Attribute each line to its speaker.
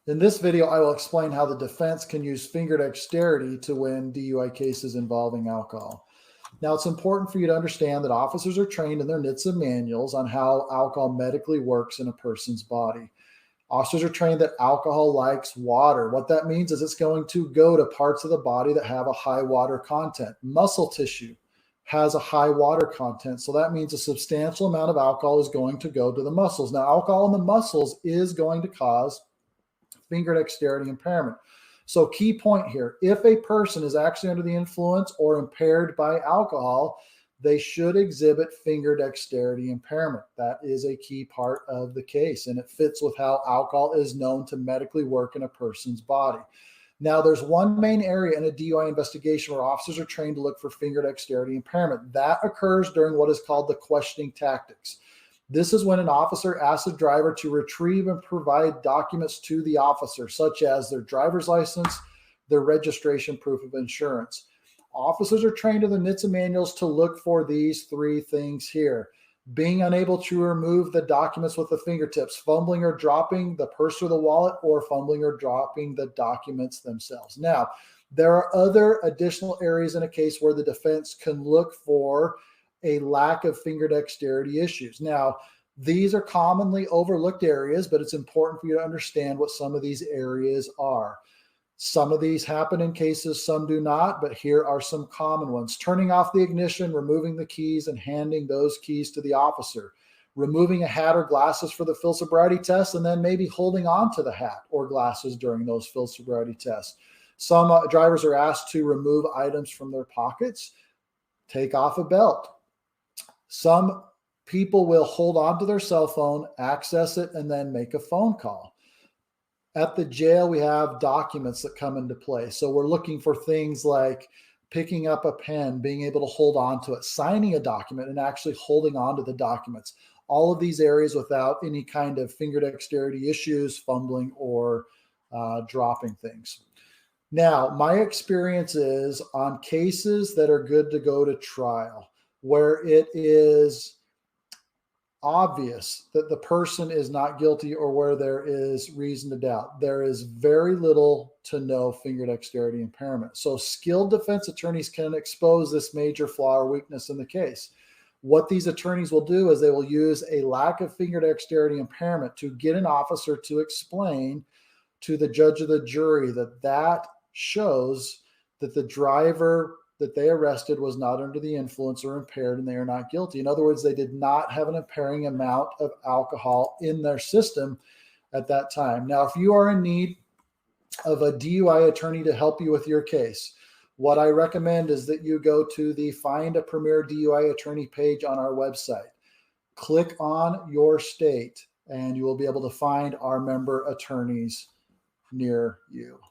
Speaker 1: In this video, I will explain how the defense can use finger dexterity to win DUI cases involving alcohol. Now, it's important for you to understand that officers are trained in their NHTSA manuals on how alcohol medically works in a person's body. Officers are trained that alcohol likes water. What that means is it's going to go to parts of the body that have a high water content. Muscle tissue has a high water content, so that means a substantial amount of alcohol is going to go to the muscles. Now, alcohol in the muscles is going to cause finger dexterity impairment. So key point here, if a person is actually under the influence or impaired by alcohol, they should exhibit finger dexterity impairment. That is a key part of the case, and it fits with how alcohol is known to medically work in a person's body. Now, there's one main area in a DUI investigation where officers are trained to look for finger dexterity impairment. That occurs during what is called the questioning tactics. This is when an officer asks a driver to retrieve and provide documents to the officer, such as their driver's license, their registration, proof of insurance. Officers are trained in the NHTSA manuals to look for these three things here: being unable to remove the documents with the fingertips, fumbling or dropping the purse or the wallet, or fumbling or dropping the documents themselves. Now, there are other additional areas in a case where the defense can look for a lack of finger dexterity issues. Now, these are commonly overlooked areas, but it's important for you to understand what some of these areas are. Some of these happen in cases, some do not, but here are some common ones. Turning off the ignition, removing the keys, and handing those keys to the officer. Removing a hat or glasses for the field sobriety test, and then maybe holding on to the hat or glasses during those field sobriety tests. Some drivers are asked to remove items from their pockets, take off a belt. Some people will hold on to their cell phone, access it, and then make a phone call. At the jail, we have documents that come into play. So we're looking for things like picking up a pen, being able to hold on to it, signing a document, and actually holding on to the documents. All of these areas without any kind of finger dexterity issues, fumbling, or dropping things. Now, my experience is on cases that are good to go to trial, where it is obvious that the person is not guilty or where there is reason to doubt, there is very little to no finger dexterity impairment. So skilled defense attorneys can expose this major flaw or weakness in the case. What these attorneys will do is they will use a lack of finger dexterity impairment to get an officer to explain to the judge or the jury that that shows that the driver that they arrested was not under the influence or impaired, and they are not guilty. In other words, they did not have an impairing amount of alcohol in their system at that time. Now, if you are in need of a DUI attorney to help you with your case, what I recommend is that you go to the Find a Premier DUI Attorney page on our website. Click on your state, and you will be able to find our member attorneys near you.